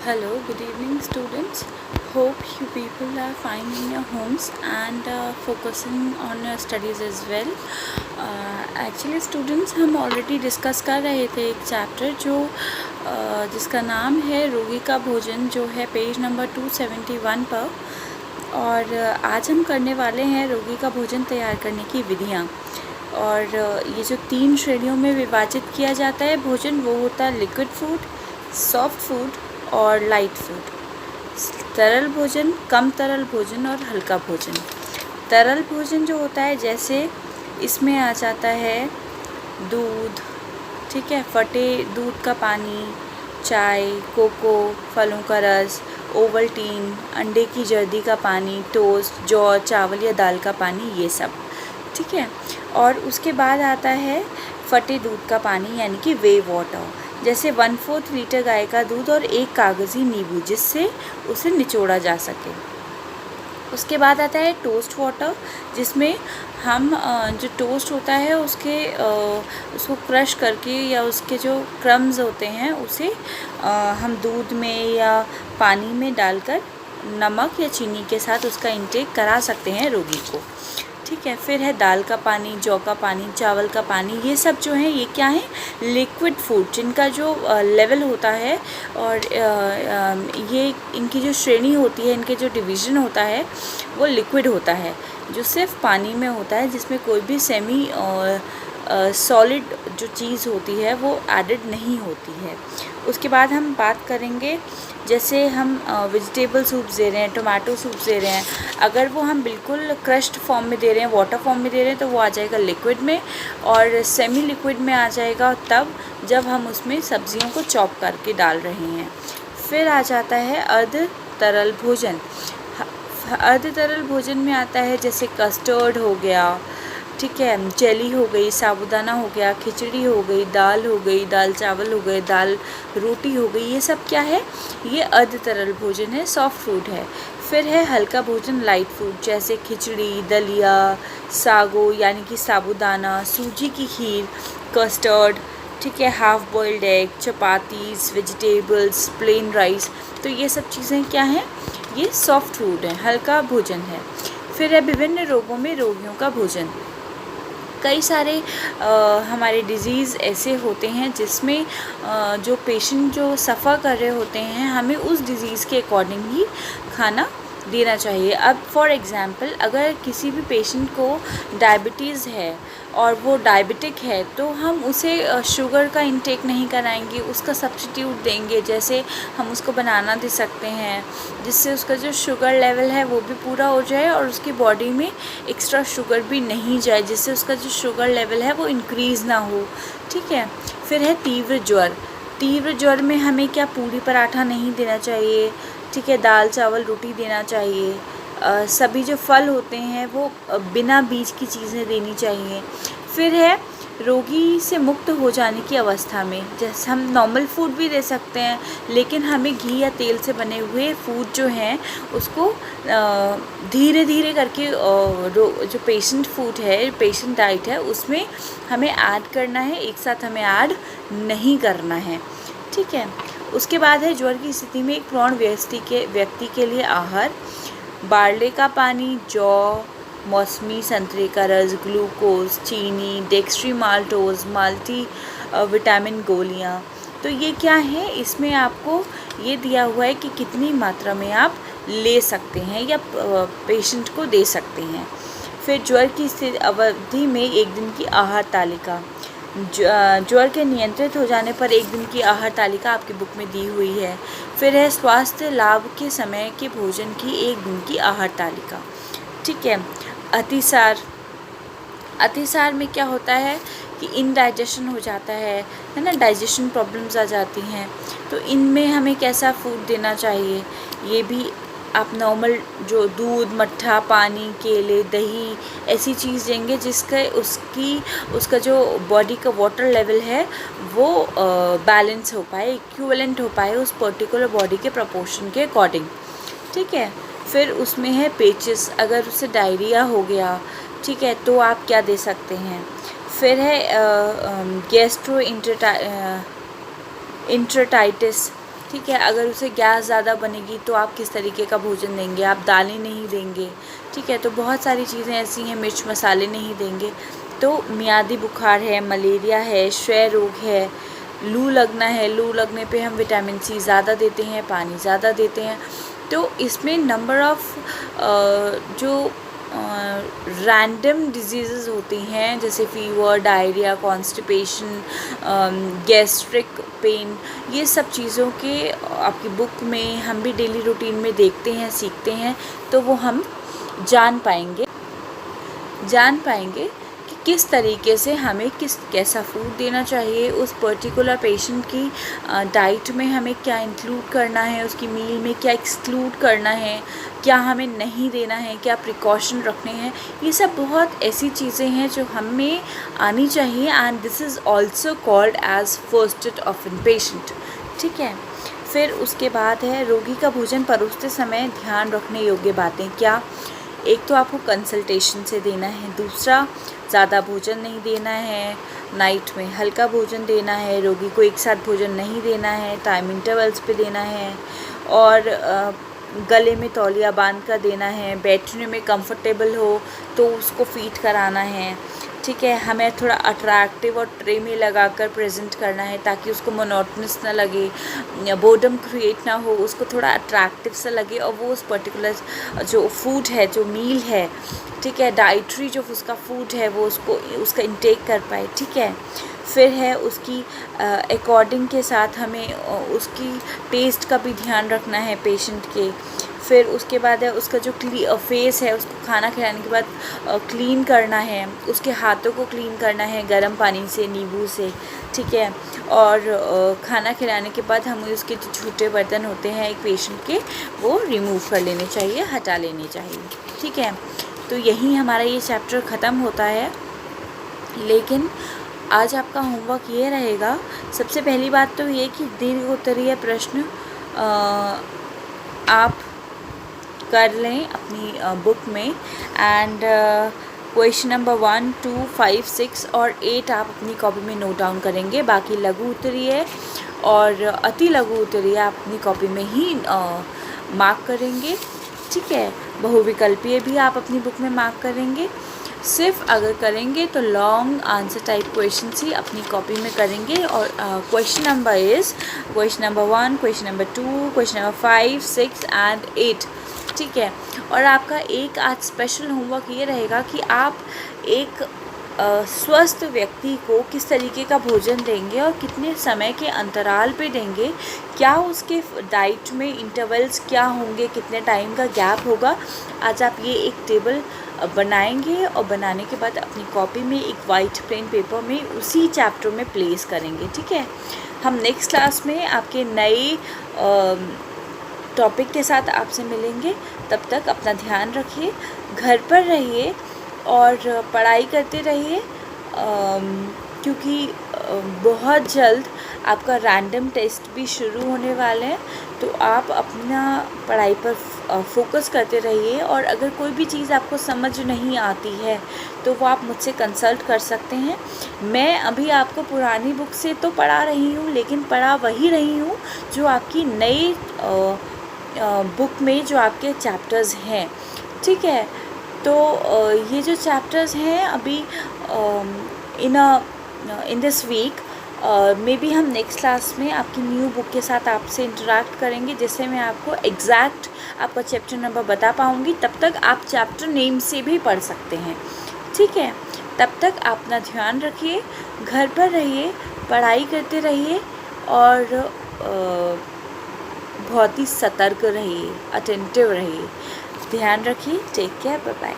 Hello, good evening, students. Hope you people are fine in your homes and focusing on your studies as well. Actually, students, हम already discuss कर रहे थे एक chapter जिसका नाम है रोगी का भोजन, जो है पेज नंबर 271 पर। और आज हम करने वाले हैं रोगी का भोजन तैयार करने की विधियाँ। और ये जो 3 श्रेणियों में विभाजित किया जाता है भोजन, वो होता है लिक्विड फूड, सॉफ्ट फूड और लाइट फूड। तरल भोजन, कम तरल भोजन और हल्का भोजन। तरल भोजन जो होता है, जैसे इसमें आ जाता है दूध, ठीक है, फटे दूध का पानी, चाय, कोको, फलों का रस, ओवल्टीन, अंडे की जर्दी का पानी, टोस्ट, जौ, चावल या दाल का पानी, ये सब, ठीक है। और उसके बाद आता है फटे दूध का पानी यानी कि वे वाटर, जैसे 1/4 लीटर गाय का दूध और 1 कागज़ी नींबू, जिससे उसे निचोड़ा जा सके। उसके बाद आता है टोस्ट वाटर, जिसमें हम जो टोस्ट होता है उसको क्रश करके या उसके जो क्रम्स होते हैं उसे हम दूध में या पानी में डालकर नमक या चीनी के साथ उसका इंटेक करा सकते हैं रोगी को, ठीक है। फिर है दाल का पानी, जौ का पानी, चावल का पानी, ये सब जो हैं ये क्या है, लिक्विड फूड, जिनका जो लेवल होता है और ये इनकी जो श्रेणी होती है, इनके जो डिवीज़न होता है वो लिक्विड होता है, जो सिर्फ पानी में होता है, जिसमें कोई भी सेमी सॉलिड जो चीज़ होती है वो एडेड नहीं होती है। उसके बाद हम बात करेंगे, जैसे हम वेजिटेबल सूप्स दे रहे हैं, टोमेटो सूप्स दे रहे हैं, अगर वो हम बिल्कुल क्रश्ड फॉर्म में दे रहे हैं, वाटर फॉर्म में दे रहे हैं, तो वो आ जाएगा लिक्विड में, और सेमी लिक्विड में आ जाएगा तब जब हम उसमें सब्जियों को चॉप करके डाल रहे हैं। फिर आ जाता है अर्ध तरल भोजन। अर्ध तरल भोजन में आता है जैसे कस्टर्ड हो गया, ठीक है, जेली हो गई, साबूदाना हो गया, खिचड़ी हो गई, दाल हो गई, दाल चावल हो गए, दाल रोटी हो गई, ये सब क्या है, ये अर्ध तरल भोजन है, सॉफ्ट फूड है। फिर है हल्का भोजन, लाइट फूड, जैसे खिचड़ी, दलिया, सागो यानी कि साबूदाना, सूजी की खीर, कस्टर्ड, ठीक है, half boiled egg, chapatis, vegetables, plain rice, तो ये सब चीज़ें क्या हैं, ये सॉफ्ट फूड है, हल्का भोजन है। फिर है विभिन्न रोगों में रोगियों का भोजन। कई सारे हमारे डिज़ीज़ ऐसे होते हैं जिसमें जो पेशेंट जो सफ़र कर रहे होते हैं, हमें उस डिज़ीज़ के अकॉर्डिंग ही खाना देना चाहिए। अब फॉर एग्ज़ाम्पल, अगर किसी भी पेशेंट को डायबिटीज़ है और वो डायबिटिक है, तो हम उसे शुगर का इंटेक नहीं कराएंगे, उसका सब्स्टिट्यूट देंगे, जैसे हम उसको बनाना दे सकते हैं, जिससे उसका जो शुगर लेवल है वो भी पूरा हो जाए और उसकी बॉडी में एक्स्ट्रा शुगर भी नहीं जाए, जिससे उसका जो शुगर लेवल है वो इंक्रीज़ ना हो, ठीक है। फिर है तीव्र ज्वर। तीव्र ज्वर में हमें क्या, पूरी पराठा नहीं देना चाहिए, ठीक है, दाल चावल रोटी देना चाहिए। सभी जो फल होते हैं वो बिना बीज की चीज़ें देनी चाहिए। फिर है रोगी से मुक्त हो जाने की अवस्था में, जैसे हम नॉर्मल फूड भी दे सकते हैं, लेकिन हमें घी या तेल से बने हुए फूड जो हैं उसको धीरे धीरे करके जो पेशेंट फूड है, पेशेंट डाइट है, उसमें हमें ऐड करना है, एक साथ हमें ऐड नहीं करना है, ठीक है। उसके बाद है ज्वर की स्थिति में एक प्रौढ़ व्यक्ति के लिए आहार, बारले का पानी, जौ, मौसमी संतरे का रस, ग्लूकोज, चीनी, डेक्स्ट्रीमाल्टोज, मल्टी विटामिन गोलियाँ। तो ये क्या है, इसमें आपको ये दिया हुआ है कि कितनी मात्रा में आप ले सकते हैं या पेशेंट को दे सकते हैं। फिर ज्वर की स्थिति अवधि में एक दिन की आहार तालिका। ज्वर के नियंत्रित हो जाने पर एक दिन की आहार तालिका आपकी बुक में दी हुई है। फिर है स्वास्थ्य लाभ के समय के भोजन की एक दिन की आहार तालिका, ठीक है। अतिसार। अतिसार में क्या होता है कि इनडाइजेशन हो जाता है ना, डाइजेशन प्रॉब्लम्स आ जाती हैं, तो इनमें हमें कैसा फूड देना चाहिए, ये भी आप नॉर्मल जो दूध, मट्ठा, पानी, केले, दही, ऐसी चीज़ देंगे उसका जो बॉडी का वाटर लेवल है वो बैलेंस हो पाए, इक्विवेलेंट हो पाए उस पर्टिकुलर बॉडी के प्रोपोर्शन के अकॉर्डिंग, ठीक है। फिर उसमें है पेचिस, अगर उसे डायरिया हो गया, ठीक है, तो आप क्या दे सकते हैं। फिर है गैस्ट्रो इंटरटाइटिस, ठीक है। अगर उसे गैस ज़्यादा बनेगी तो आप किस तरीके का भोजन देंगे, आप दालें नहीं देंगे, ठीक है। तो बहुत सारी चीज़ें ऐसी हैं, मिर्च मसाले नहीं देंगे। तो मियादी बुखार है, मलेरिया है, क्षय रोग है, लू लगना है, लू लगने पे हम विटामिन सी ज़्यादा देते हैं, पानी ज़्यादा देते हैं। तो इसमें नंबर ऑफ़ जो रैंडम डिजीज़ होती हैं, जैसे fever, diarrhoea, constipation, gastric pain, ये सब चीज़ों के आपकी बुक में हम भी डेली रूटीन में देखते हैं, सीखते हैं, तो वो हम जान पाएंगे कि किस तरीके से हमें कैसा फूड देना चाहिए, उस पर्टिकुलर पेशेंट की डाइट में हमें क्या इंक्लूड करना है, उसकी मील में क्या एक्सक्लूड करना है, क्या हमें नहीं देना है, क्या प्रिकॉशन रखने हैं। ये सब बहुत ऐसी चीज़ें हैं जो हमें आनी चाहिए, and this is also called as first aid of an patient, ठीक है। फिर उसके बाद है रोगी का भोजन परोसते समय ध्यान रखने योग्य बातें। क्या? एक तो आपको कंसल्टेशन से देना है, दूसरा ज़्यादा भोजन नहीं देना है, नाइट में हल्का भोजन देना है, रोगी को एक साथ भोजन नहीं देना है, टाइम इंटरवल्स पे देना है, और गले में तौलिया बांध कर देना है, बैठने में कंफर्टेबल हो तो उसको फीड कराना है, ठीक है। हमें थोड़ा अट्रैक्टिव और ट्रे में लगाकर प्रेजेंट करना है ताकि उसको मोनोटनस ना लगे, बोर्डम क्रिएट ना हो, उसको थोड़ा अट्रैक्टिव सा लगे, और वो उस पर्टिकुलर जो फूड है, जो मील है, ठीक है, डाइट्री जो उसका फूड है, वो उसका इंटेक कर पाए, ठीक है। फिर है उसकी अकॉर्डिंग के साथ हमें उसकी टेस्ट का भी ध्यान रखना है पेशेंट के। फिर उसके बाद है उसका जो फेस है, उसको खाना खिलाने के बाद क्लीन करना है, उसके हाथों को क्लीन करना है गर्म पानी से, नींबू से, ठीक है। और खाना खिलाने के बाद हमें उसके जो छोटे बर्तन होते हैं एक पेशेंट के, वो रिमूव कर लेने चाहिए, हटा लेने चाहिए, ठीक है। तो यही हमारा ये चैप्टर ख़त्म होता है। लेकिन आज आपका होमवर्क ये रहेगा, सबसे पहली बात तो ये कि दीर्घ उत्तरीय प्रश्न आप कर लें अपनी बुक में, एंड क्वेश्चन नंबर 1, 2, 5, 6 और 8 आप अपनी कॉपी में नोट डाउन करेंगे। बाकी लघु उत्तरीय और अति लघु उत्तरीय आप अपनी कॉपी में ही मार्क करेंगे, ठीक है। बहुविकल्पीय भी आप अपनी बुक में मार्क करेंगे। सिर्फ अगर करेंगे तो लॉन्ग आंसर टाइप क्वेश्चन ही अपनी कॉपी में करेंगे। और question number 1, question number 2, question number 5, 6 and 8, ठीक है। और आपका एक आज स्पेशल होमवर्क ये रहेगा कि आप एक स्वस्थ व्यक्ति को किस तरीके का भोजन देंगे और कितने समय के अंतराल पे देंगे, क्या उसके डाइट में इंटरवल्स क्या होंगे, कितने टाइम का गैप होगा। आज आप ये एक टेबल बनाएंगे और बनाने के बाद अपनी कॉपी में एक वाइट प्लेन पेपर में उसी चैप्टर में प्लेस करेंगे, ठीक है। हम नेक्स्ट क्लास में आपके नए टॉपिक के साथ आपसे मिलेंगे। तब तक अपना ध्यान रखिए, घर पर रहिए और पढ़ाई करते रहिए, क्योंकि बहुत जल्द आपका रैंडम टेस्ट भी शुरू होने वाले हैं। तो आप अपना पढ़ाई पर फोकस करते रहिए, और अगर कोई भी चीज़ आपको समझ नहीं आती है तो वो आप मुझसे कंसल्ट कर सकते हैं। मैं अभी आपको पुरानी बुक से तो पढ़ा रही हूँ, लेकिन पढ़ा वही रही हूँ जो आपकी नई बुक में जो आपके चैप्टर्स हैं, ठीक है। तो ये जो चैप्टर्स हैं अभी in this week may be हम नेक्स्ट क्लास में आपकी न्यू बुक के साथ आपसे इंटरेक्ट करेंगे, जिससे मैं आपको एग्जैक्ट आपका चैप्टर नंबर बता पाऊँगी। तब तक आप चैप्टर नेम से भी पढ़ सकते हैं, ठीक है। तब तक आप अपना ध्यान रखिए, घर पर रहिए, पढ़ाई करते रहिए, और बहुत ही सतर्क रहिए, अटेंटिव रहिए। ध्यान रखिए। Take care, bye bye.